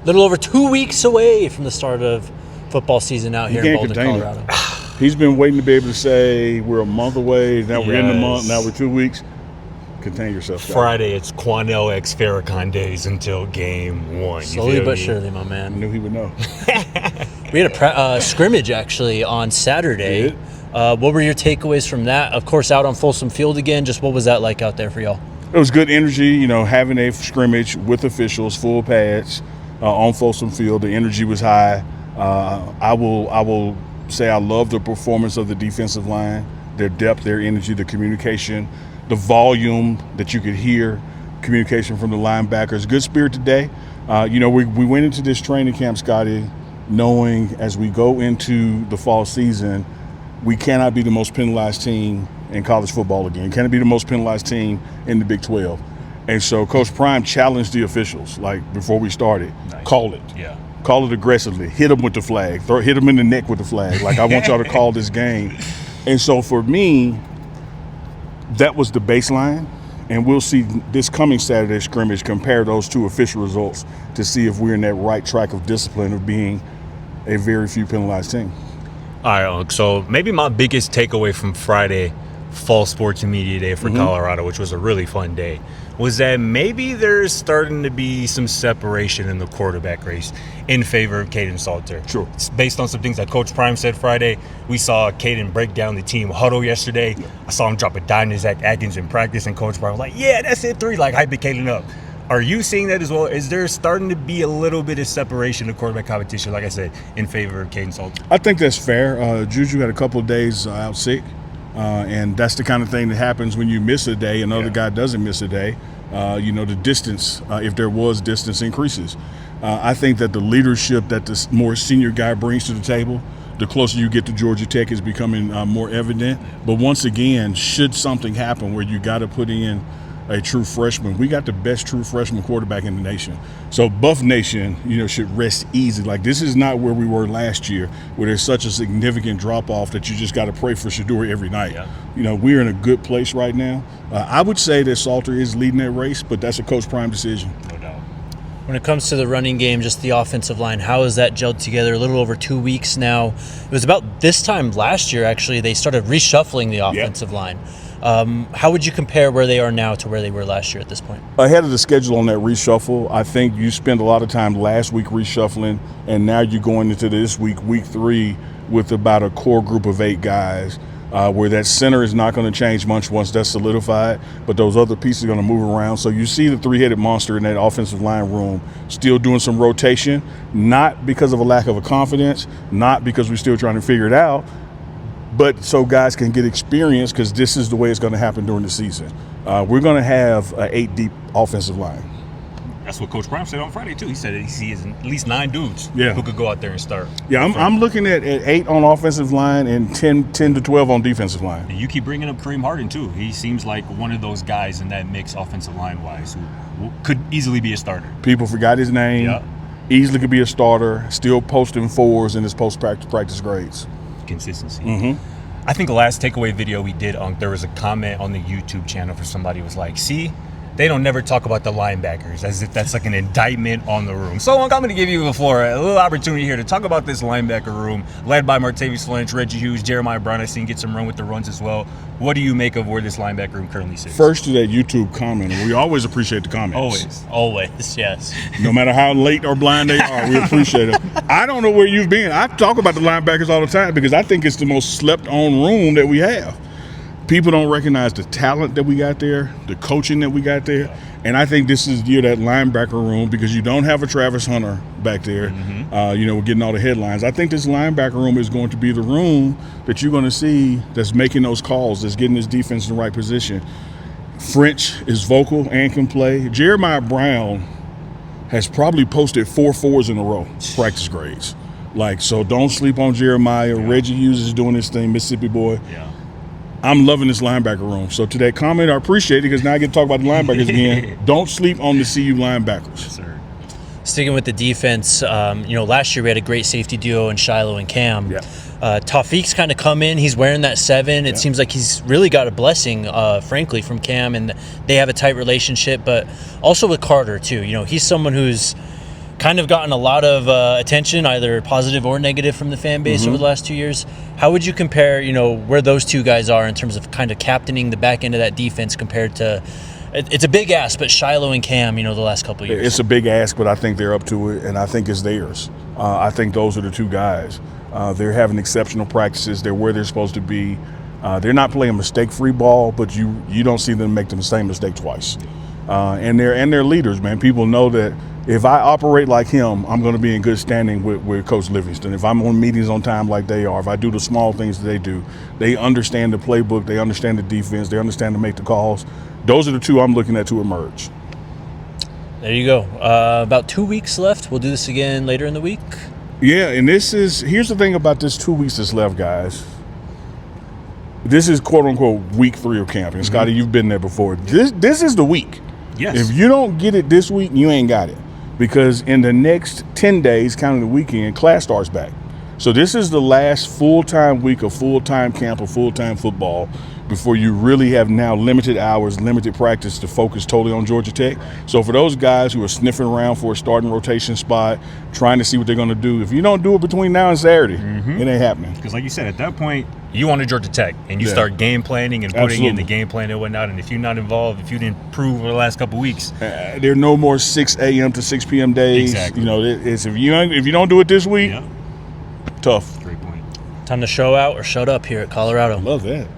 little over 2 weeks away from the start of football season out here in Boulder, Colorado. He's been waiting to be able to say we're a month away. Now we're in the month. Now we're 2 weeks. Contain yourself, guys. Friday, it's Quanell x Farrakhan days until game 1. Slowly but surely, my man. I knew he would know. We had a scrimmage, actually, on Saturday. What were your takeaways from that? Of course, out on Folsom Field again. Just what was that like out there for y'all? It was good energy, having a scrimmage with officials, full pads on Folsom Field. The energy was high. I will say I love the performance of the defensive line, their depth, their energy, the communication, the volume that you could hear, communication from the linebackers. Good spirit today. We went into this training camp, Scotty, knowing as we go into the fall season, we cannot be the most penalized team in college football again. Cannot be the most penalized team in the Big 12. And so Coach Prime challenged the officials, before we started. Nice. Call it. Yeah. Call it aggressively. Hit them with the flag. Hit them in the neck with the flag. I want y'all to call this game. And so for me, that was the baseline. And we'll see this coming Saturday scrimmage, compare those two official results to see if we're in that right track of discipline of being a very few penalized team. All right, so maybe my biggest takeaway from Friday, Fall Sports and Media Day for Colorado, which was a really fun day, was that maybe there's starting to be some separation in the quarterback race in favor of Kaidon Salter. Sure. It's based on some things that Coach Prime said Friday. We saw Kaidon break down the team huddle yesterday. Yeah. I saw him drop a dime to Zach Atkins in practice, and Coach Prime was like, yeah, that's it, 3, hyping Kaidon up. Are you seeing that as well? Is there starting to be a little bit of separation of quarterback competition, like I said, in favor of Kaidon Salter? I think that's fair. Juju had a couple of days out sick, and that's the kind of thing that happens when you miss a day. Another guy doesn't miss a day. The distance, if there was distance, increases. I think that the leadership that the more senior guy brings to the table, the closer you get to Georgia Tech, is becoming more evident. But once again, should something happen where you got to put in a true freshman, we got the best true freshman quarterback in the nation. So Buff Nation, should rest easy. This is not where we were last year, where there's such a significant drop-off that you just got to pray for Shador every night. Yeah. We're in a good place right now. I would say that Salter is leading that race, but that's a Coach Prime decision. No doubt. When it comes to the running game, just the offensive line, how has that gelled together? A little over 2 weeks now. It was about this time last year, actually, they started reshuffling the offensive line. How would you compare where they are now to where they were last year at this point? Ahead of the schedule on that reshuffle, I think you spent a lot of time last week reshuffling, and now you're going into this week, week 3, with about a core group of 8 guys, where that center is not going to change much once that's solidified, but those other pieces are going to move around. So you see the 3-headed monster in that offensive line room still doing some rotation, not because of a lack of a confidence, not because we're still trying to figure it out, but so guys can get experience, because this is the way it's going to happen during the season. We're going to have an 8-deep offensive line. That's what Coach Prime said on Friday, too. He said he sees at least 9 dudes who could go out there and start. Yeah, I'm looking at 8 on offensive line and 10 to 12 on defensive line. And you keep bringing up Kareem Harden, too. He seems like one of those guys in that mix offensive line-wise who could easily be a starter. People forgot his name. Yep. Easily could be a starter, still posting 4s in his post-practice grades. Consistency. I think the last takeaway video we did, there was a comment on the YouTube channel for somebody who was like, see, they don't never talk about the linebackers, as if that's like an indictment on the room. So I'm going to give you the floor, a little opportunity here to talk about this linebacker room, led by Martavis Lynch, Reggie Hughes, Jeremiah Brown. I've seen get some run with the runs as well. What do you make of where this linebacker room currently sits? First to that YouTube comment. We always appreciate the comments. Always, yes. No matter how late or blind they are, we appreciate it. I don't know where you've been. I talk about the linebackers all the time because I think it's the most slept-on room that we have. People don't recognize the talent that we got there, the coaching that we got there. And I think this is that linebacker room, because you don't have a Travis Hunter back there. We're getting all the headlines. I think this linebacker room is going to be the room that you're going to see that's making those calls, that's getting this defense in the right position. French is vocal and can play. Jeremiah Brown has probably posted 4 4s in a row, practice grades. So don't sleep on Jeremiah. Yeah. Reggie Hughes is doing his thing, Mississippi boy. Yeah. I'm loving this linebacker room. So to that comment, I appreciate it, because now I get to talk about the linebackers again. Don't sleep on the CU linebackers. Yes, sir. Sticking with the defense, last year we had a great safety duo in Shiloh and Cam. Yeah. Tawfiq's kind of come in. He's wearing that 7. It seems like he's really got a blessing, frankly, from Cam, and they have a tight relationship. But also with Carter, too. He's someone who's kind of gotten a lot of attention, either positive or negative, from the fan base over the last 2 years. How would you compare, where those two guys are in terms of kind of captaining the back end of that defense compared to, it's a big ask, but Shiloh and Cam, the last couple of years? It's a big ask, but I think they're up to it, and I think it's theirs. I think those are the two guys. They're having exceptional practices. They're where they're supposed to be. They're not playing mistake-free ball, but you don't see them make the same mistake twice. And they're leaders, man. People know that if I operate like him, I'm going to be in good standing with Coach Livingston. If I'm on meetings on time like they are, if I do the small things that they do, they understand the playbook, they understand the defense, they understand to make the calls. Those are the two I'm looking at to emerge. There you go. About 2 weeks left. We'll do this again later in the week. Yeah, and here's the thing about this 2 weeks that's left, guys. This is quote-unquote week 3 of camp. And Scotty, you've been there before. This is the week. Yes. If you don't get it this week, you ain't got it. Because in the next 10 days, counting the weekend, class starts back. So this is the last full-time week of full-time camp of full-time football before you really have now limited hours, limited practice to focus totally on Georgia Tech. So for those guys who are sniffing around for a starting rotation spot, trying to see what they're going to do, if you don't do it between now and Saturday, it ain't happening. Because like you said, at that point, you want to Georgia Tech, and you start game planning and putting in the game plan and whatnot. And if you're not involved, if you didn't prove over the last couple of weeks, there are no more 6 a.m. to 6 p.m. days. Exactly. It's if you don't do it this week, tough. Great point. Time to show out or shut up here at Colorado. Love that.